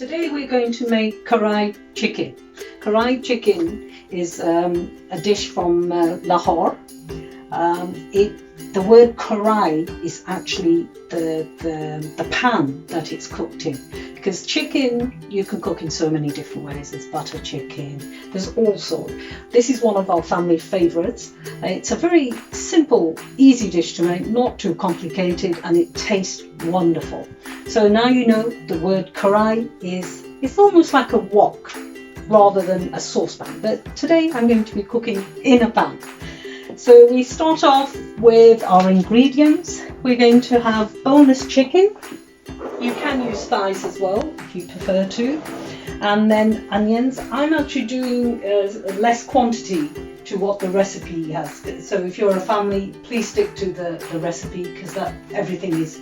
Today we're going to make Karahi chicken. Karahi chicken is a dish from Lahore. The word Karahi is actually the pan that it's cooked in, because chicken you can cook in so many different ways. There's butter chicken, there's all sorts. This is one of our family favourites. It's a very simple, easy dish to make, not too complicated, and it tastes wonderful. So now you know the word Karahi it's almost like a wok rather than a saucepan, but today I'm going to be cooking in a pan. So we start off with our ingredients. We're going to have boneless chicken. You can use thighs as well if you prefer to. And then onions. I'm actually doing less quantity to what the recipe has. So if you're a family, please stick to the recipe, because everything is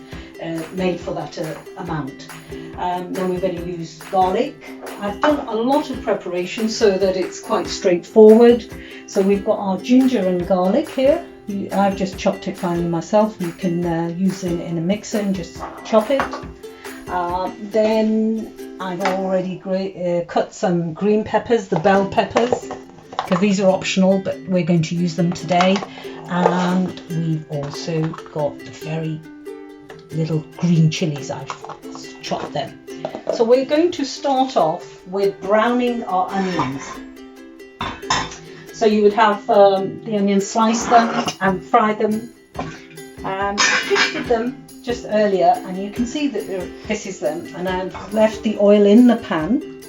made for that amount. Then we're going to use garlic. I've done a lot of preparation so that it's quite straightforward. So we've got our ginger and garlic here. I've just chopped it finely myself. You can use it in a mixer and just chop it. Then I've already cut some green peppers, the bell peppers, because these are optional, but we're going to use them today. And we've also got the very little green chilies. I've chopped them. So we're going to start off with browning our onions. So you would have the onions, slice them and fry them. I just did them just earlier, and you can see that this is them, and I've left the oil in the pan.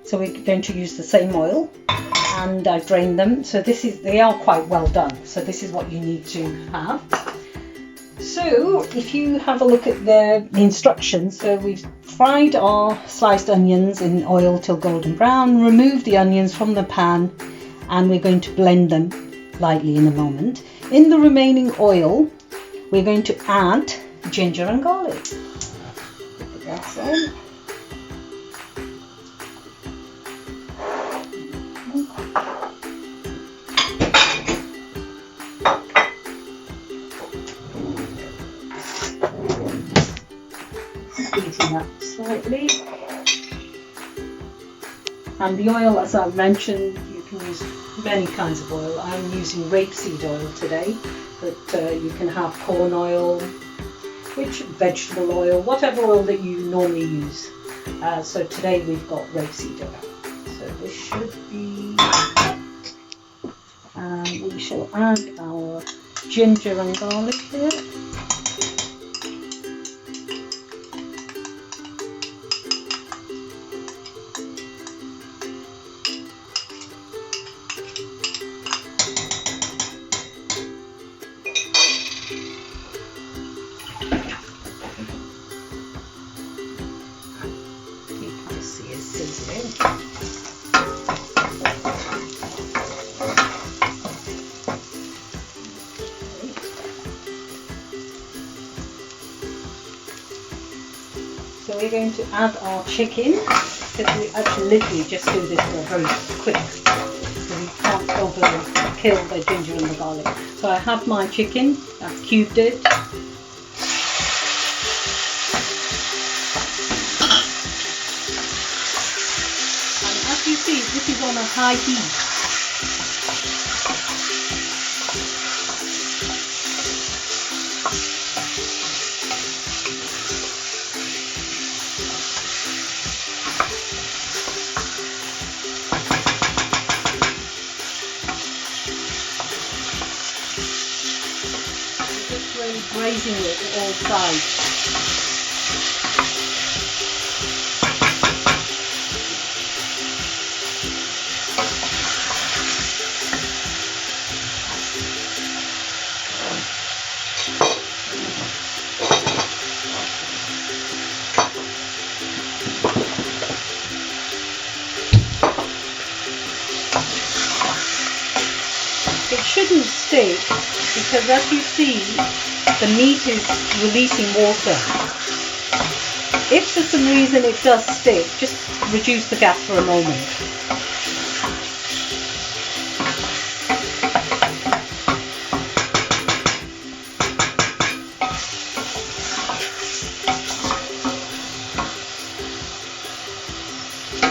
So we're going to use the same oil, and I drained them. So they are quite well done. So this is what you need to have. So if you have a look at the instructions, so we've fried our sliced onions in oil till golden brown, remove the onions from the pan, and we're going to blend them lightly in a moment. In the remaining oil, we're going to add ginger and garlic. Put that in. Heating up slightly. And the oil, as I mentioned, you can use many kinds of oil. I'm using rapeseed oil today, but you can have corn oil, vegetable oil, whatever oil that you normally use. So today we've got rapeseed oil. So this should be, and we shall add our ginger and garlic here. So we're going to add our chicken, because we actually literally just do this for very quick, so we can't overkill the ginger and the garlic. So I have my chicken, I've cubed it. And as you see, this is on a high heat. Braising it all sides. It shouldn't stick, because as you see, the meat is releasing water. If for some reason it does stick, just reduce the gas for a moment.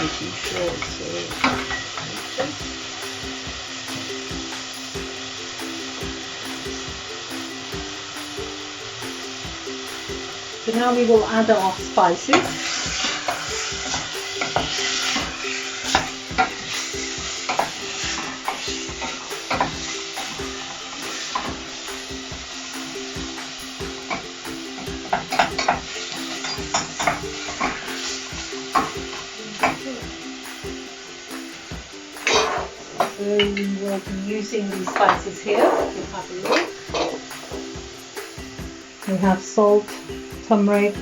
making sure it's all so now we will add our spices. So we will be using these spices here. We'll have a look. We have salt, turmeric,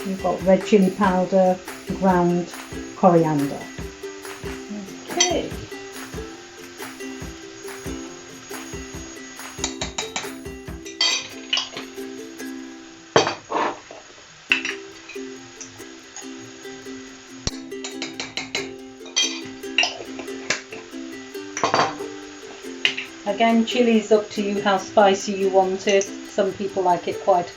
we've got red chili powder, ground coriander. Okay. Again, chili is up to you how spicy you want it. Some people like it quite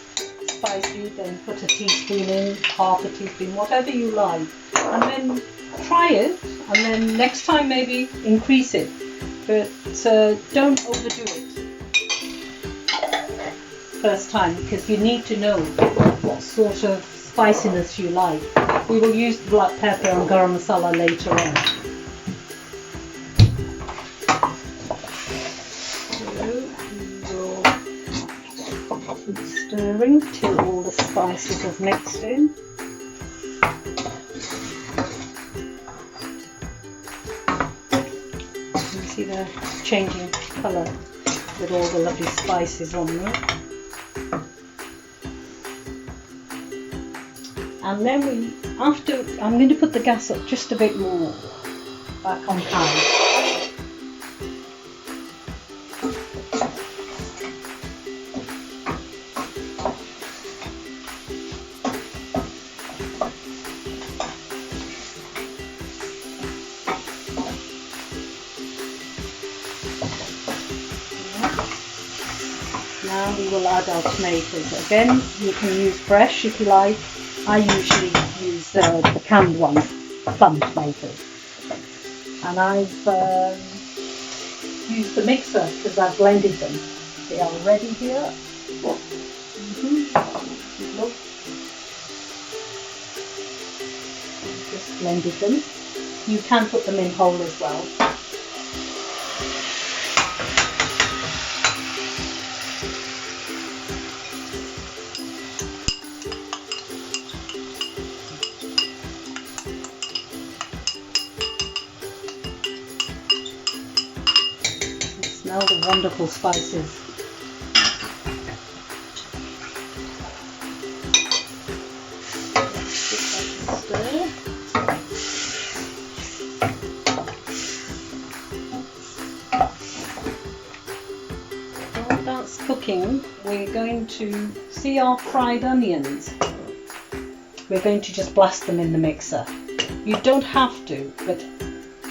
spicy, then put a teaspoon in, half a teaspoon, whatever you like. And then try it, and then next time maybe increase it. But don't overdo it first time, because you need to know what sort of spiciness you like. We will use black pepper and garam masala later on. Stirring till all the spices have mixed in. You can see they're changing colour with all the lovely spices on there. And then I'm going to put the gas up just a bit more, back on high. Now we will add our tomatoes. Again, you can use fresh if you like. I usually use the canned ones, plum tomatoes. And I've used the mixer because I've blended them. They are ready here. Look. Just blended them. You can put them in whole as well. Smell the wonderful spices. Stir. While that's cooking, we're going to see our fried onions. We're going to just blast them in the mixer. You don't have to, but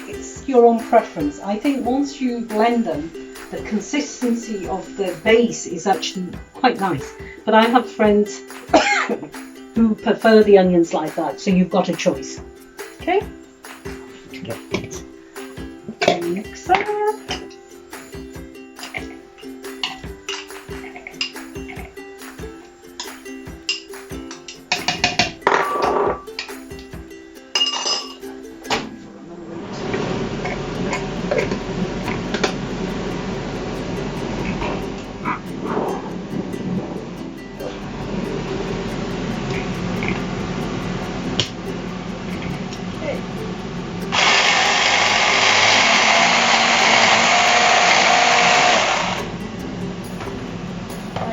it's your own preference. I think once you blend them, the consistency of the base is actually quite nice. But I have friends who prefer the onions like that, so you've got a choice. Okay? Get the mixer.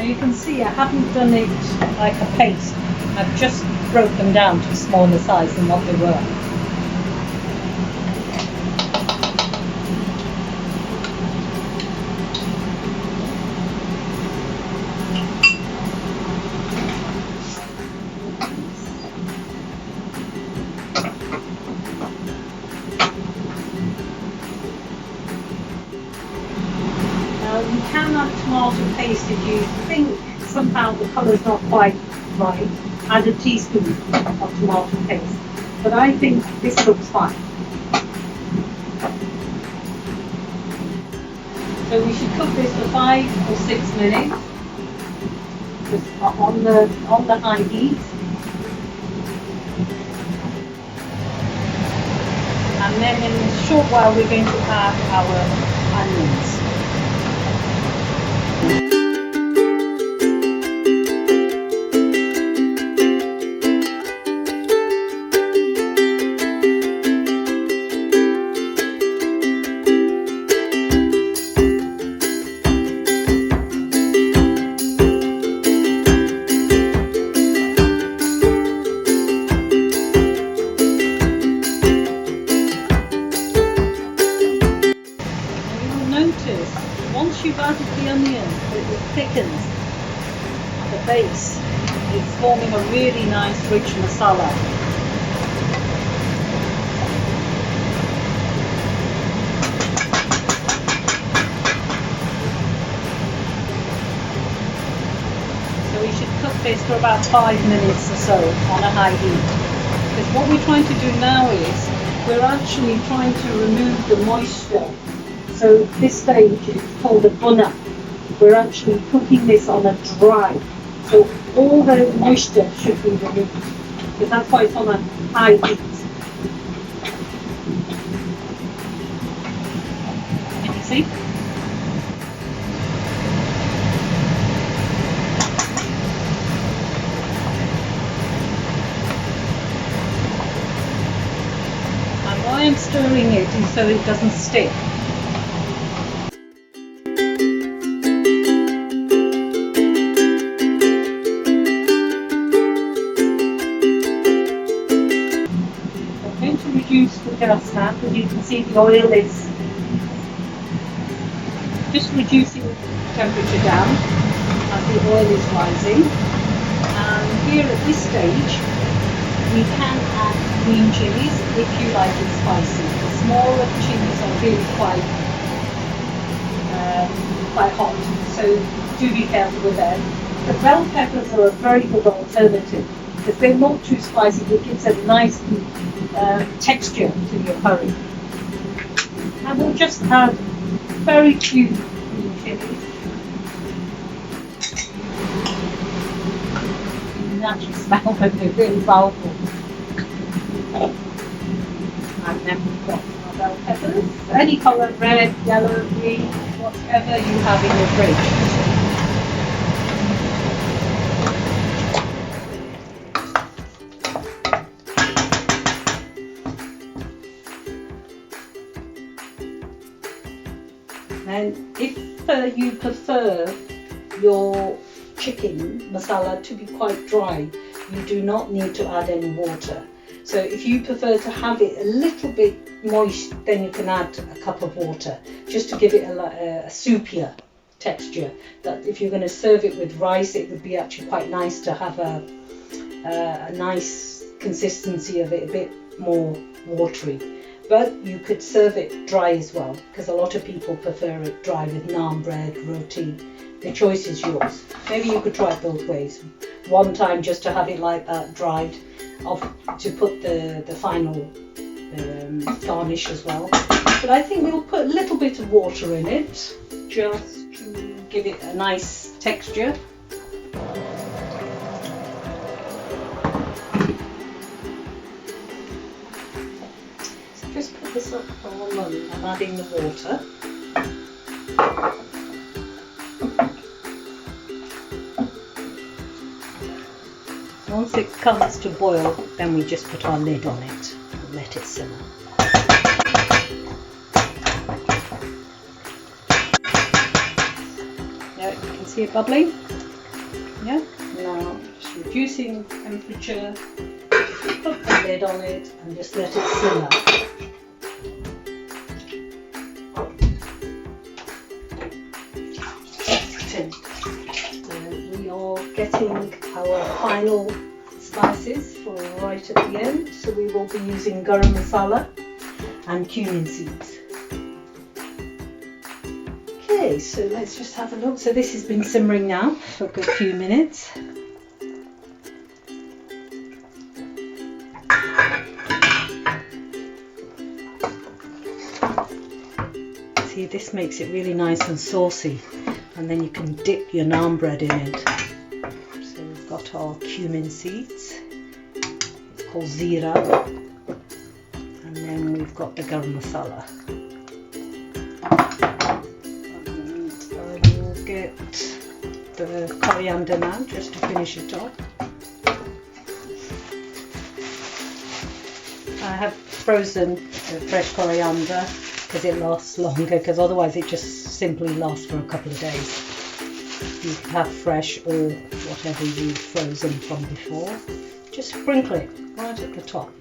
You can see I haven't done it like a paste. I've just broke them down to a smaller size than what they were. You can add tomato paste if you think somehow the colour is not quite right. Add a teaspoon of tomato paste. but I think this looks fine. So we should cook this for 5 or 6 minutes, just on the high heat. And then in a short while we're going to add our onions. Notice once you've added the onion, it thickens at the base. It's forming a really nice rich masala. So we should cook this for about 5 minutes or so on a high heat. Because what we're trying to do now is we're actually trying to remove the moisture. So this stage is called a bunna. We're actually cooking this on a dry. So all the moisture should be removed. Because that's why it's on a high heat. Can you see? And why I'm stirring it is so it doesn't stick. Reduce the gas now, and you can see the oil is just reducing the temperature down as the oil is rising. And here at this stage we can add green chilies if you like it spicy. The smaller chilies are really quite hot, so do be careful with them. The bell peppers are a very good alternative because they're not too spicy, but it gives a nice texture to your curry. And we'll just add very few green chilies. You can actually smell them, they're really powerful. And then we've got our bell peppers, any colour, red, yellow, green, whatever you have in your fridge. And if you prefer your chicken masala to be quite dry, you do not need to add any water. So if you prefer to have it a little bit moist, then you can add a cup of water, just to give it a soupier texture. That if you're going to serve it with rice, it would be actually quite nice to have a nice consistency of it, a bit more watery. But you could serve it dry as well, because a lot of people prefer it dry with naan bread, roti. The choice is yours. Maybe you could try it both ways. One time just to have it like that, dried, to put the final garnish as well. But I think we'll put a little bit of water in it, just to give it a nice texture. Just put this up on and I'm adding the water. Once it comes to boil, then we just put our lid on it and let it simmer. Yeah, you can see it bubbling. Yeah, now just reducing temperature, put the lid on it and just let it simmer. We are getting our final spices for right at the end, so we will be using garam masala and cumin seeds. Okay, so let's just have a look. So this has been simmering now for a good few minutes. See, this makes it really nice and saucy, and then you can dip your naan bread in it. So we've got our cumin seeds, it's called zira, and then we've got the garam masala. And I will get the coriander now, just to finish it off. I have frozen fresh coriander because it lasts longer, because otherwise it just simply lasts for a couple of days. You can have fresh or whatever you've frozen from before. Just sprinkle it right at the top.